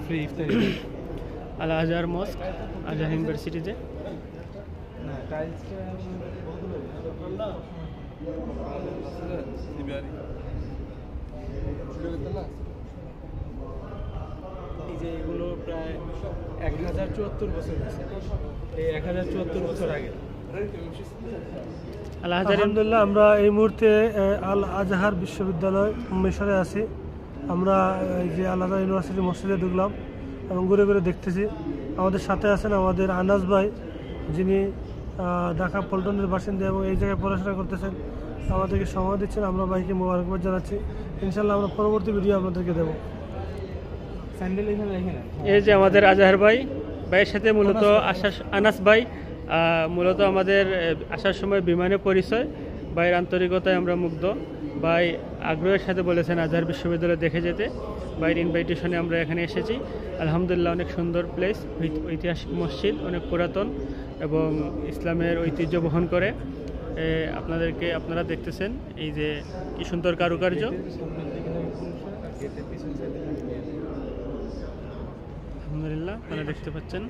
Free ইফতারি আল আজহার মস্ক আজহার ইউনিভার্সিটিতে। না টাইলসটা এই যে এগুলো প্রায় 1074 বছর হয়েছে, এই 1074 বছর আগে। আলহামদুলিল্লাহ, আমরা এই মুহূর্তে আল আজহার বিশ্ববিদ্যালয় মিশরে আছি। আমরা এই যে আল আজহার ইউনিভার্সিটি মসজিদে ঢুকলাম এবং ঘুরে ঘুরে দেখতেছি। আমাদের সাথে আছেন আমাদের আনাস ভাই, যিনি ঢাকা পল্টনের বাসিন্দা এবং এই জায়গায় পড়াশোনা করতেছেন। আমাদেরকে সময় দিচ্ছেন, আমরা ভাইকে মোবারকবাদ জানাচ্ছি। ইনশাল্লাহ আমরা পরবর্তী ভিডিও আপনাদেরকে দেবো। স্যান্ডেল এখানে এখানে এই যে আমাদের আজহার ভাই, ভাইয়ের সাথে মূলত আনাস ভাই মূলত আমাদের আসার সময় বিমানে পরিচয়। ভাইয়ের আন্তরিকতায় আমরা মুগ্ধ। ভাই আগ্রহের সাথে বলেছেন আজহার বিশ্ববিদ্যালয় দেখে যেতে। ভাইয়ের ইনভাইটেশনে আমরা এখানে এসেছি। আলহামদুলিল্লাহ, অনেক সুন্দর প্লেস, ঐতিহাসিক মসজিদ, অনেক পুরাতন এবং ইসলামের ঐতিহ্য বহন করে। আপনারা দেখতেছেন এই যে কি সুন্দর কারুকার্য। আলহামদুলিল্লাহ, আপনারা দেখতে পাচ্ছেন।